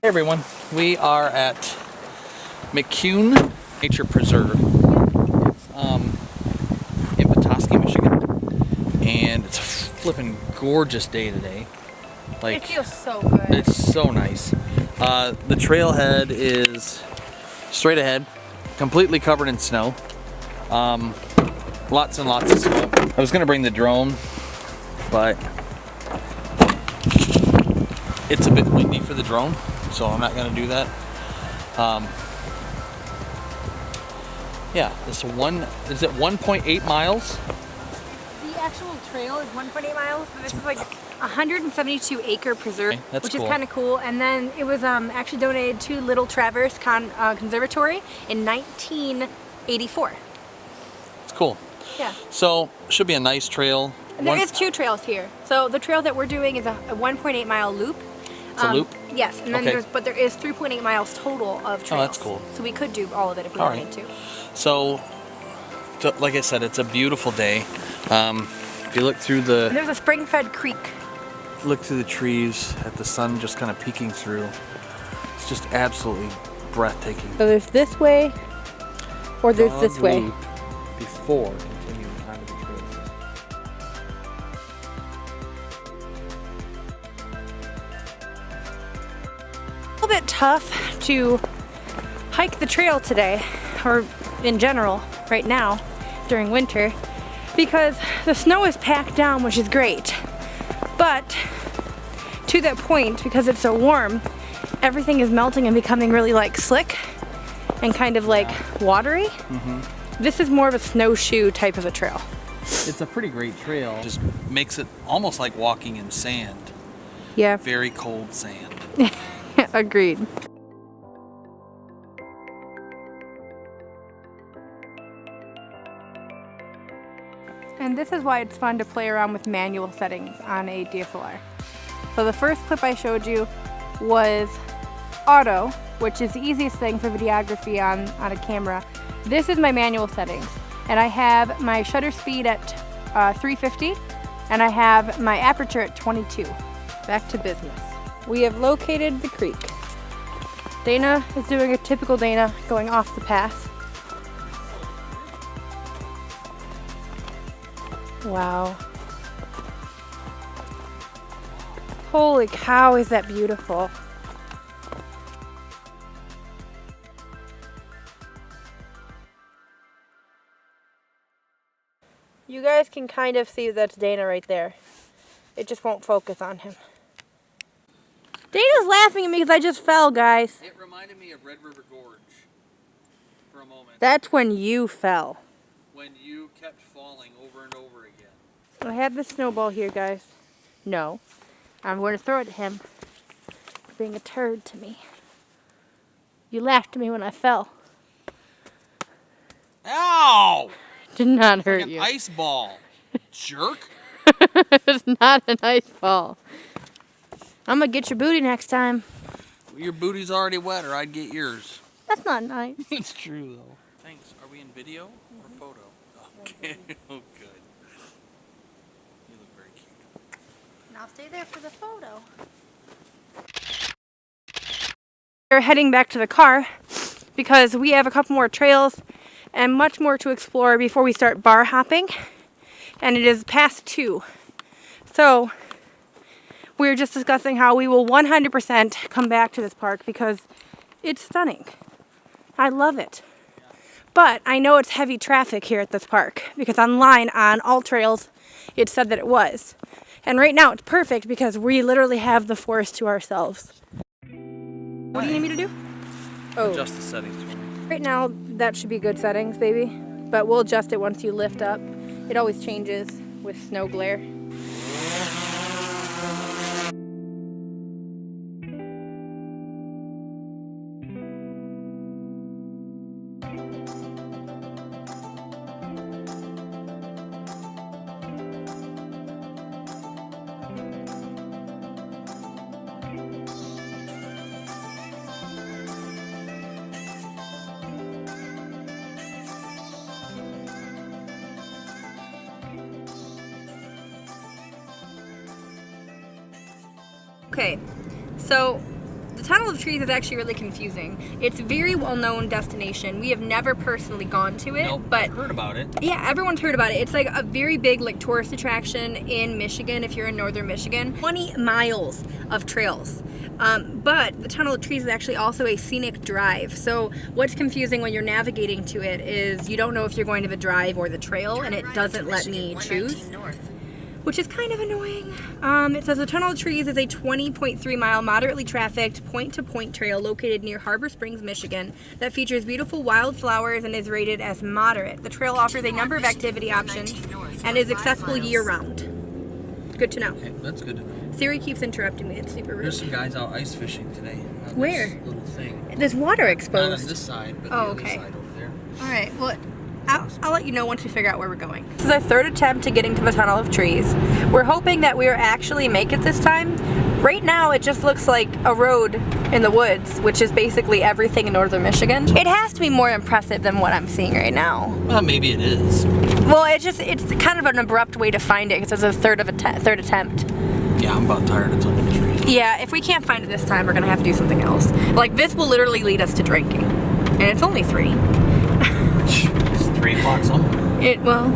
Hey everyone, we are at McCune Nature Preserve. It's in Petoskey, Michigan, and it's a flipping gorgeous day today. Like, it feels so good. It's so nice. The trailhead is straight ahead, completely covered in snow. Lots and lots of snow. I was gonna bring the drone, but it's a bit windy for the drone, so I'm not gonna do that. Yeah, is it 1.8 miles? The actual trail is 1.8 miles, but this is like 172 acre preserve, Okay, which cool. is kind of cool. And then it was actually donated to Little Traverse Conservatory in 1984. It's cool. Yeah. So, should be a nice trail. And there is two trails here. So the trail that we're doing is a 1.8 mile loop. It's a loop? Yes, and then Okay. but there is 3.8 miles total of trails. Oh, that's cool. So we could do all of it if we All wanted right. to. So, like I said, it's a beautiful day. If you look through And there's a spring-fed creek. the trees at the sun just kind of peeking through, it's just absolutely breathtaking. So there's this way, or there's Dog this way. loop before continuing onto the trail system. A little bit tough to hike the trail today, or in general right now during winter, because the snow is packed down, which is great, but to that point, because it's so warm, everything is melting and becoming really like slick and kind of like watery. This is more of a snowshoe type of a trail. It's a pretty great trail. Just makes it almost like walking in sand. Yeah. Very cold sand. Agreed. And this is why it's fun to play around with manual settings on a DSLR. So the first clip I showed you was auto, which is the easiest thing for videography on a camera. This is my manual settings, and I have my shutter speed at 350, and I have my aperture at 22. Back to business. We have located the creek. Dana is doing a typical Dana, going off the path. Wow. Holy cow, is that beautiful. You guys can kind of see that's Dana right there. It just won't focus on him. Dana's laughing at me because I just fell, guys. It reminded me of Red River Gorge for a moment. That's when you fell. When you kept falling over and over again. I have the snowball here, guys. No. I'm going to throw it at him for being a turd to me. You laughed at me when I fell. Ow! Did not hurt Like an you. ice ball. Jerk. It was not an ice ball. I'm going to get your booty next time. Your booty's already wet, or I'd get yours. That's not nice. It's true, though. Thanks. Are we in video or photo? Okay. Oh, good. You look very cute. And I'll stay there for the photo. We're heading back to the car because we have a couple more trails and much more to explore before we start bar hopping. And it is past 2. So we were just discussing how we will 100% come back to this park because it's stunning. I love it. But I know it's heavy traffic here at this park because online on all trails it said that it was. And right now it's perfect because we literally have the forest to ourselves. What do you need me to do? Oh. Adjust the settings for me. Right now that should be good settings, baby. But we'll adjust it once you lift up. It always changes with snow glare. Okay, so the Tunnel of Trees is actually really confusing. It's a very well-known destination. We have never personally gone to it, Nope, but I've heard about it. yeah, everyone's heard about it. It's like a very big like tourist attraction in Michigan if you're in northern Michigan. 20 miles of trails. But the Tunnel of Trees is actually also a scenic drive. So what's confusing when you're navigating to it is you don't know if you're going to the drive or the trail, and it doesn't let me choose, which is kind of annoying. It says the Tunnel of Trees is a 20.3 mile moderately trafficked point-to-point trail located near Harbor Springs, Michigan that features beautiful wildflowers and is rated as moderate. The trail offers a number of activity options and is accessible year-round. Good to know. Okay, that's good to know. Siri keeps interrupting me. It's super rude. There's some guys out ice fishing today. On Where? This little thing. There's water Not exposed. on this side, but Oh, the okay. other side over there. All right, well, I'll let you know once we figure out where we're going. This is our third attempt to getting to the Tunnel of Trees. We're hoping that we actually make it this time. Right now, it just looks like a road in the woods, which is basically everything in northern Michigan. It has to be more impressive than what I'm seeing right now. Well, maybe it is. Well, it's kind of an abrupt way to find it because it's a third attempt. Yeah, I'm about tired of Tunnel of Trees. Yeah, if we can't find it this time, we're gonna have to do something else. Like, this will literally lead us to drinking. And it's only 3. It's 3 o'clock something. Well,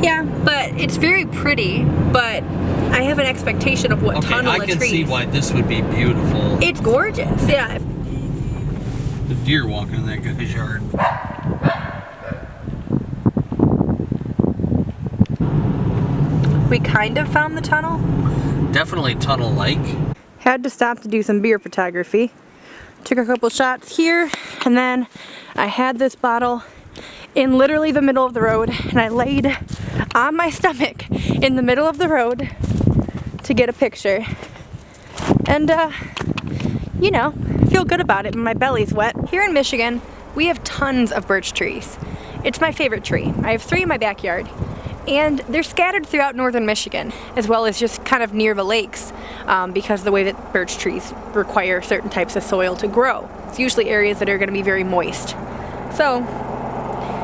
yeah, but it's very pretty, but I have an expectation of what Tunnel of I Trees. can see why this would be beautiful. It's gorgeous, yeah. The deer walking in that guy's yard. We kind of found the tunnel. Definitely tunnel-like. Had to stop to do some beer photography. Took a couple shots here, and then I had this bottle in literally the middle of the road, and I laid on my stomach in the middle of the road to get a picture. And, you know, feel good about it when my belly's wet. Here in Michigan, we have tons of birch trees. It's my favorite tree. I have 3 in my backyard. And they're scattered throughout northern Michigan, as well as just kind of near the lakes, because the way that birch trees require certain types of soil to grow. It's usually areas that are going to be very moist. So,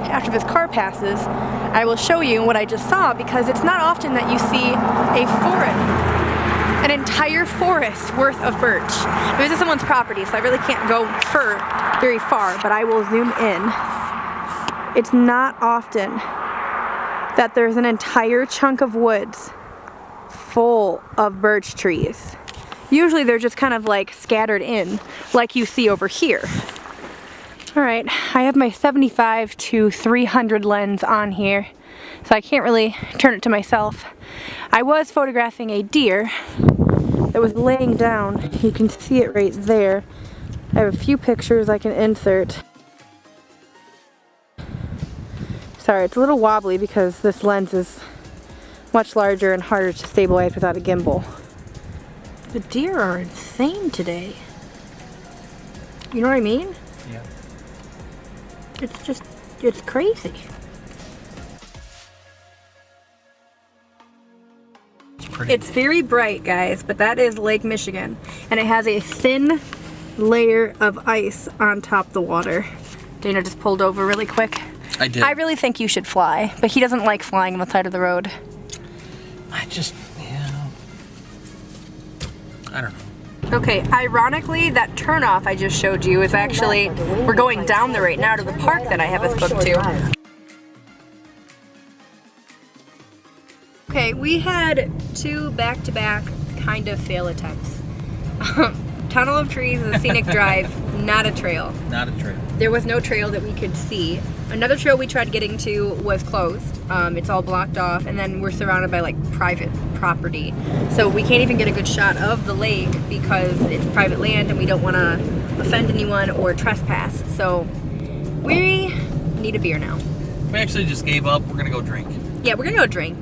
after this car passes, I will show you what I just saw, because it's not often that you see a forest, an entire forest worth of birch. This is someone's property, so I really can't go very far, but I will zoom in. It's not often that there's an entire chunk of woods full of birch trees. Usually they're just kind of like scattered in, like you see over here. All right, I have my 75 to 300 lens on here, so I can't really turn it to myself. I was photographing a deer that was laying down. You can see it right there. I have a few pictures I can insert. Sorry, it's a little wobbly because this lens is much larger and harder to stabilize without a gimbal. The deer are insane today. You know what I mean? Yeah. It's crazy. It's very bright, guys, but that is Lake Michigan. And it has a thin layer of ice on top of the water. Dana just pulled over really quick. I did. I really think you should fly, but he doesn't like flying on the side of the road. I don't know. Okay, ironically, that turnoff I just showed you is actually, we're going down there right now to the park that I have us booked to. Okay, we had 2 back-to-back kind of fail attempts. Tunnel of Trees is a scenic drive, not a trail. Not a trail. There was no trail that we could see. Another trail we tried getting to was closed. It's all blocked off, and then we're surrounded by like private property. So we can't even get a good shot of the lake because it's private land and we don't want to offend anyone or trespass. So we need a beer now. We actually just gave up. We're gonna go drink. Yeah, we're gonna go drink.